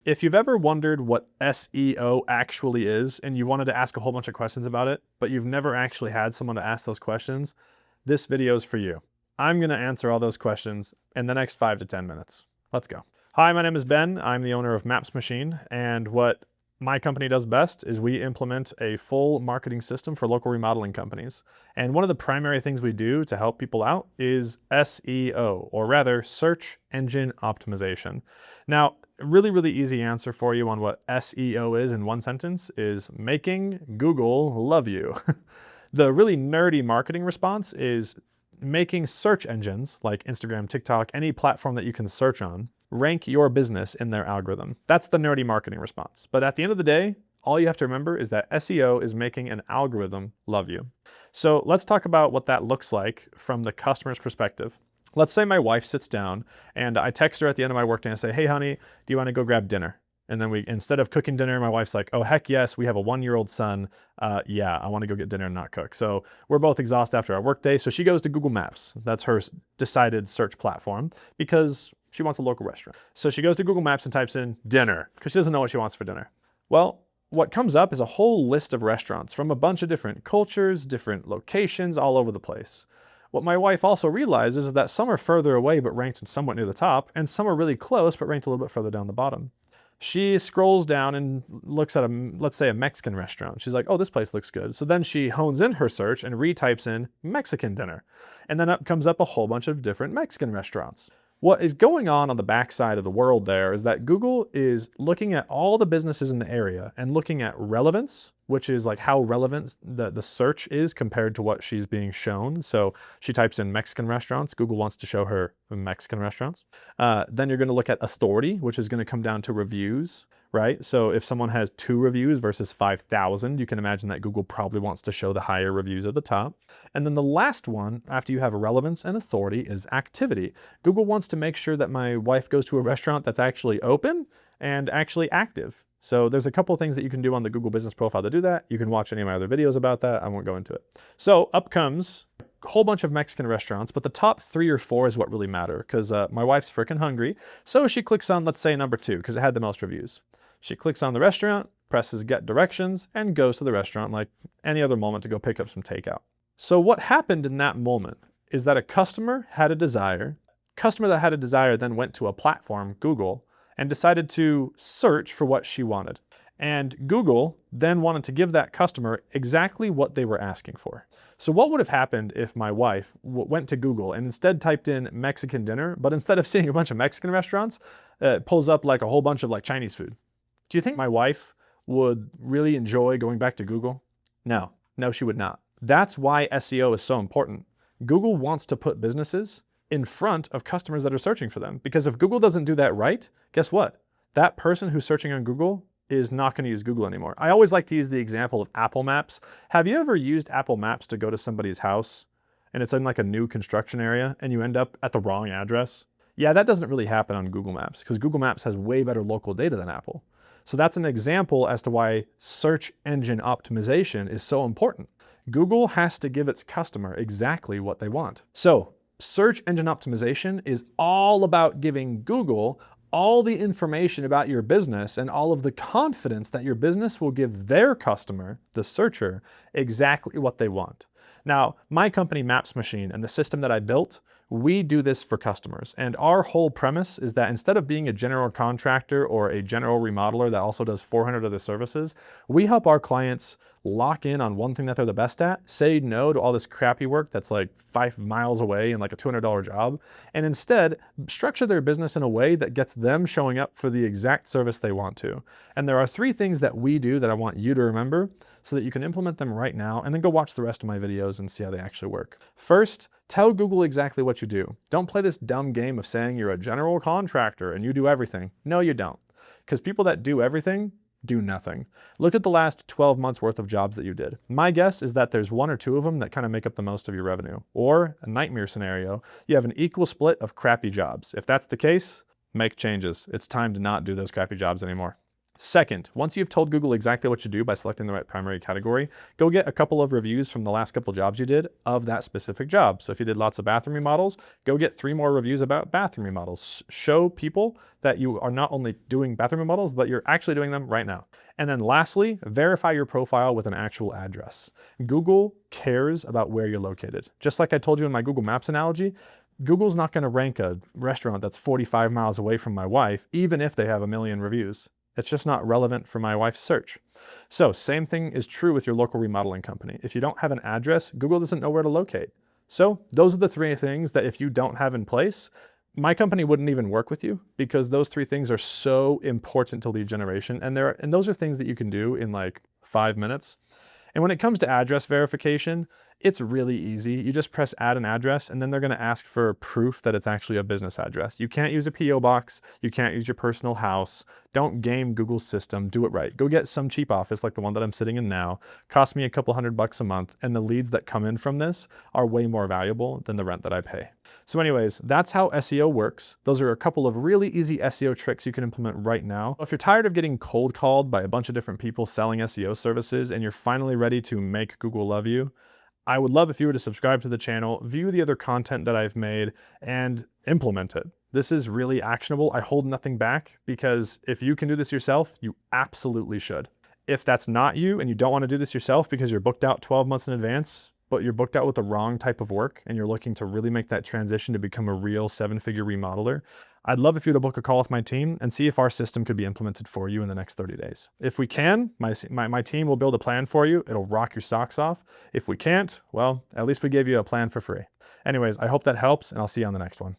If you've ever wondered what SEO actually is and you wanted to ask a whole bunch of questions about it, but you've never actually had someone to ask those questions, this video is for you. I'm going to answer all those questions in the next 5 to 10 minutes. Let's go. Hi, my name is Ben. I'm the owner of Maps Machine, and what my company does best is we implement a full marketing system for local remodeling companies. And one of the primary things we do to help people out is SEO, or rather search engine optimization. Now, a really easy answer for you on what SEO is in one sentence is making Google love you. The really nerdy marketing response is making search engines like Instagram, TikTok, any platform that you can search on, rank your business in their algorithm. That's the nerdy marketing response. But at the end of the day, all you have to remember is that SEO is making an algorithm love you. So let's talk about what that looks like from the customer's perspective. Let's say my wife sits down and I text her at the end of my workday and say, hey honey, do you want to go grab dinner? And then instead of cooking dinner, my wife's like, oh, heck yes, we have a 1-year-old son. Yeah, I want to go get dinner and not cook. So we're both exhausted after our workday. So she goes to Google Maps. That's her decided search platform because she wants a local restaurant. So she goes to Google Maps and types in dinner because she doesn't know what she wants for dinner. Well, what comes up is a whole list of restaurants from a bunch of different cultures, different locations all over the place. What my wife also realizes is that some are further away but ranked somewhat near the top, and some are really close but ranked a little bit further down the bottom. She scrolls down and looks at let's say a Mexican restaurant. She's like, oh, this place looks good. So then she hones in her search and retypes in Mexican dinner. And then up comes up a whole bunch of different Mexican restaurants. What is going on the backside of the world there is that Google is looking at all the businesses in the area and looking at relevance, which is like how relevant the search is compared to what she's being shown. So she types in Mexican restaurants. Google wants to show her Mexican restaurants. Then you're going to look at authority, which is going to come down to reviews, right? So if someone has 2 reviews versus 5,000, you can imagine that Google probably wants to show the higher reviews at the top. And then the last one, after you have relevance and authority, is activity. Google wants to make sure that my wife goes to a restaurant that's actually open and actually active. So there's a couple of things that you can do on the Google Business Profile to do that. You can watch any of my other videos about that. I won't go into it. So up comes a whole bunch of Mexican restaurants, but the top 3 or 4 is what really matter because my wife's freaking hungry. So she clicks on, let's say, number 2 because it had the most reviews. She clicks on the restaurant, presses get directions, and goes to the restaurant like any other moment to go pick up some takeout. So what happened in that moment is that a customer had a desire. Customer that had a desire then went to a platform, Google, and decided to search for what she wanted. And Google then wanted to give that customer exactly what they were asking for. So what would have happened if my wife went to Google and instead typed in Mexican dinner, but instead of seeing a bunch of Mexican restaurants, it pulls up like a whole bunch of like Chinese food? Do you think my wife would really enjoy going back to Google? No, she would not. That's why SEO is so important. Google wants to put businesses in front of customers that are searching for them. Because if Google doesn't do that right, guess what? That person who's searching on Google is not going to use Google anymore. I always like to use the example of Apple Maps. Have you ever used Apple Maps to go to somebody's house and it's in like a new construction area and you end up at the wrong address? Yeah, that doesn't really happen on Google Maps because Google Maps has way better local data than Apple. So that's an example as to why search engine optimization is so important. Google has to give its customer exactly what they want. So search engine optimization is all about giving Google all the information about your business and all of the confidence that your business will give their customer, the searcher, exactly what they want. Now, my company, Maps Machine, and the system that I built, we do this for customers. And our whole premise is that instead of being a general contractor or a general remodeler that also does 400 other services, we help our clients lock in on one thing that they're the best at, say no to all this crappy work that's like 5 miles away and like a $200 job, and instead structure their business in a way that gets them showing up for the exact service they want to. And there are 3 things that we do that I want you to remember so that you can implement them right now and then go watch the rest of my videos and see how they actually work. First, tell Google exactly what you do. Don't play this dumb game of saying you're a general contractor and you do everything. No, you don't. Because people that do everything do nothing. Look at the last 12 months worth of jobs that you did. My guess is that there's 1 or 2 of them that kind of make up the most of your revenue. Or a nightmare scenario, you have an equal split of crappy jobs. If that's the case, make changes. It's time to not do those crappy jobs anymore. Second, once you've told Google exactly what you do by selecting the right primary category, go get a couple of reviews from the last couple jobs you did of that specific job. So if you did lots of bathroom remodels, go get 3 more reviews about bathroom remodels. Show people that you are not only doing bathroom remodels, but you're actually doing them right now. And then lastly, verify your profile with an actual address. Google cares about where you're located. Just like I told you in my Google Maps analogy, Google's not going to rank a restaurant that's 45 miles away from my wife, even if they have 1 million reviews. It's just not relevant for my wife's search. So same thing is true with your local remodeling company. If you don't have an address, Google doesn't know where to locate. So those are the 3 things that if you don't have in place, my company wouldn't even work with you, because those 3 things are so important to lead generation. And those are things that you can do in like 5 minutes. And when it comes to address verification, it's really easy. You just press add an address, and then they're going to ask for proof that it's actually a business address. You can't use a PO box. You can't use your personal house. Don't game Google's system. Do it right. Go get some cheap office like the one that I'm sitting in now. Cost me a couple $100 a month, and the leads that come in from this are way more valuable than the rent that I pay. So anyways, that's how SEO works. Those are a couple of really easy SEO tricks you can implement right now. If you're tired of getting cold called by a bunch of different people selling SEO services and you're finally ready to make Google love you, I would love if you were to subscribe to the channel, view the other content that I've made, and implement it. This is really actionable. I hold nothing back, because if you can do this yourself, you absolutely should. If that's not you and you don't want to do this yourself because you're booked out 12 months in advance, but you're booked out with the wrong type of work and you're looking to really make that transition to become a real 7-figure remodeler, I'd love if you to book a call with my team and see if our system could be implemented for you in the next 30 days. If we can, my team will build a plan for you. It'll rock your socks off. If we can't, well, at least we gave you a plan for free. Anyways, I hope that helps, and I'll see you on the next one.